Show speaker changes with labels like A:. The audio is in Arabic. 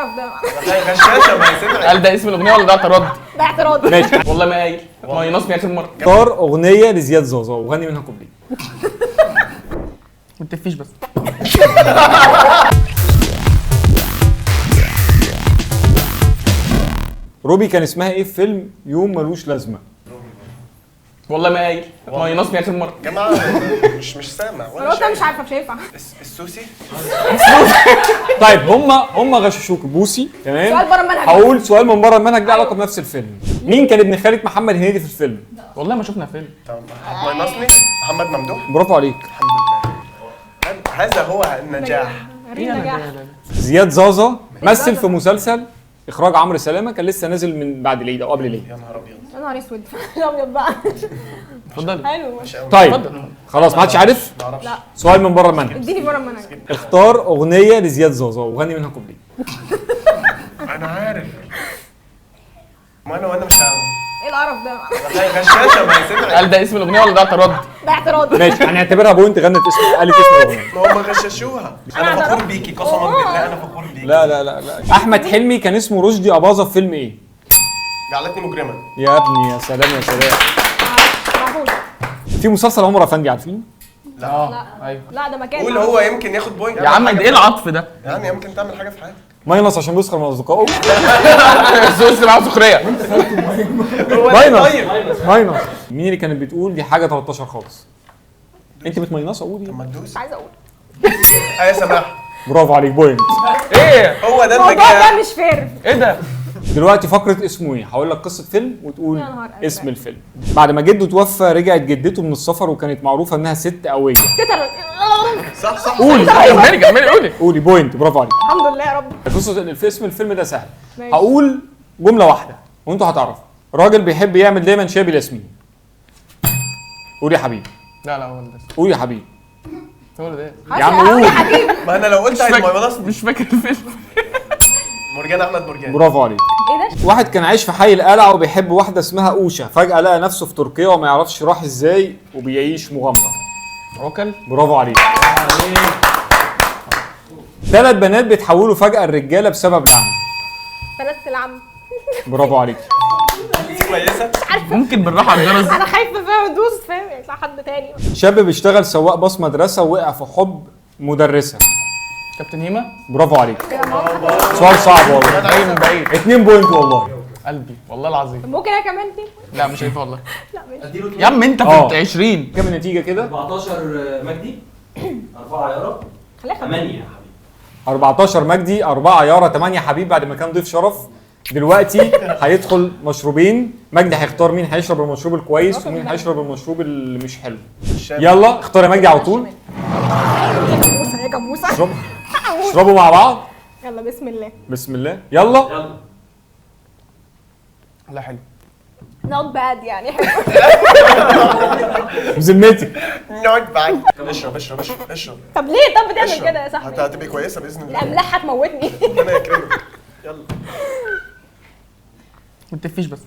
A: القرف ده؟
B: غشاشه ما يسمع.
C: قال ده اسم الاغنيه ولا ده اعتراض؟
A: ده اعتراض.
D: ماشي.
C: والله ما قايل ما ينصني اخر مره.
D: اختار اغنيه لزياد زازا وغني منها كوبليه.
C: ما تفيش بس.
D: روبي كان اسمها ايه في فيلم يوم ملوش لازمه؟
C: والله ما قايل ما ينصني اخر مره.
B: يا جماعه مش سامع
A: انا
B: ولا
A: قلت مش
B: شايف.
A: عارفه مش هينفع.
B: السوسي.
D: طيب هم غششوك بوسي تمام.
A: سؤال بره المنهج.
D: هقول سؤال من بره المنهج له علاقه بنفس الفيلم. مين كان ابن خالة محمد هنيدي في الفيلم؟
C: والله ما شفنا فيلم.
B: طب هتمينصني محمد ممدوح.
D: برافو عليك.
B: الحمد لله. هذا هو النجاح.
A: رينا نجاح.
D: زياد زازا مثل في مسلسل اخراج عمرو سلامه كان لسه نازل من بعد العيد او قبل العيد.
B: يا نهار ابيض.
A: يا نهار اسود. ابيض بقى.
C: اتفضل.
A: حلو.
D: طيب
C: اتفضل.
D: خلاص ما حدش عارف.
B: ما اعرفش.
A: لا
D: سؤال من بره المنهج.
A: اديني بره المنهج.
D: اختار اغنيه لزياد زازا وغني منها كوبليه.
B: انا عارف. ما انا مش عارف.
A: ايه القرف ده؟
B: غشاشه ما يسمع.
C: قال ده اسم الاغنيه ولا ده اعتراض؟
A: ده اعتراض.
D: ماشي هنعتبرها بوينت غنت اسم قالت اسم الاغنيه.
B: ما هم غششوها. انا فخور بيكي قسما بالله انا فخور بيكي.
D: لا احمد حلمي كان اسمه رشدي اباظه في فيلم ايه؟
B: جعلتني مجرما.
D: يا ابني يا سلام يا سلام.
A: معقول.
D: في مسلسل عمر افندي عارفين؟
C: اه ايوه.
A: لا ده مكان.
B: قول هو يمكن ياخد بوينت.
C: يا عم ايه العطف ده؟
B: يعني يمكن تعمل حاجه في حياتك.
D: ماينص عشان بيسخر من اصدقائه.
C: السوس معاه سخريه.
D: ماينص. مين اللي كانت بتقول دي حاجه 13 خالص؟ انت بتمينصه قولي.
B: طب ما تدوس.
A: مش عايزه اقول.
B: يا سماح.
D: برافو عليك بوينت.
C: ايه
B: هو ده
A: الموضوع
B: النجاح.
A: ده مش فير.
C: ايه ده؟
D: دلوقتي فقره اسمه ايه؟ هقول لك قصه فيلم وتقول
A: يا نهار أزرق.
D: اسم الفيلم. بعد ما جده توفى رجعت جدته من السفر وكانت معروفه انها ست قويه.
A: تتر.
B: صح.
C: قولي كملي قولي.
D: قولي بوينت برافو عليك.
A: الحمد لله يا رب.
D: قصه اسم الفيلم ده سهل.
A: ماشي.
D: هقول جمله واحده وانتوا هتعرفوا. راجل بيحب يعمل دايما شاي بالياسمين. قول يا حبيبي.
C: لا هو ده.
D: قول يا حبيبي.
C: هو ده.
D: يا عم قول.
A: يا حبيبي.
B: ما انا لو قلت هيتمينصني.
C: مش فاكر الفيلم.
B: مرجان احمد مرجان.
D: برافو عليك.
A: ايه ده؟
D: واحد كان عايش في حي القلعه وبيحب واحده اسمها اوشا، فجاه لقى نفسه في تركيا وما يعرفش راح ازاي وبيعيش مغامره.
C: عوكل.
D: برافو عليك. ثلاث بنات بيتحولوا فجاه الرجاله بسبب لعنه.
A: بنات العم.
D: برافو عليك.
B: دي كويسه.
C: ممكن بالراحه على الجرس.
A: انا خايفه فاهم ادوس فاهم يطلع حد تاني.
D: شاب بيشتغل سواق باص مدرسه ووقع في حب مدرسه.
C: كابتن هيما.
D: برافو عليك.
A: كده ماما.
D: سؤال صعب والله.
C: جاي من بعيد.
D: 2 بوينت والله.
C: قلبي والله العظيم.
A: ممكن انا كمان دي؟
C: لا مش شايفها والله.
A: لا ماشي.
E: اديله
C: يا عم انت
D: اه.
C: كنت 20.
D: كام النتيجه كده؟
E: 14 مجدي 4 يارا
A: خليها
E: 8 يا حبيبي.
D: 14 مجدي 4 يارا 8 حبيب بعد ما كان ضيف شرف. دلوقتي هيدخل مشروبين. مجدي هيختار مين هيشرب المشروب الكويس ومين هيشرب المشروب اللي مش حلو. يلا اختار يا مجدي على طول.
A: كابوسه يا كابوسه.
D: اشربوا مع بعض.
A: يلا بسم الله.
D: بسم الله يلا.
E: يلا
C: لا حلو.
A: نوت باد يعني حلو.
D: بذمتك.
B: نقعد بعد. اشرب.
A: طب ليه طب بتعمل
B: اشرب.
A: كده يا صاحبي؟
B: هتبقى كويسه باذن الله.
A: الاملاح هتموتني.
B: ربنا يكرمك. يلا.
C: ما تفيش بس.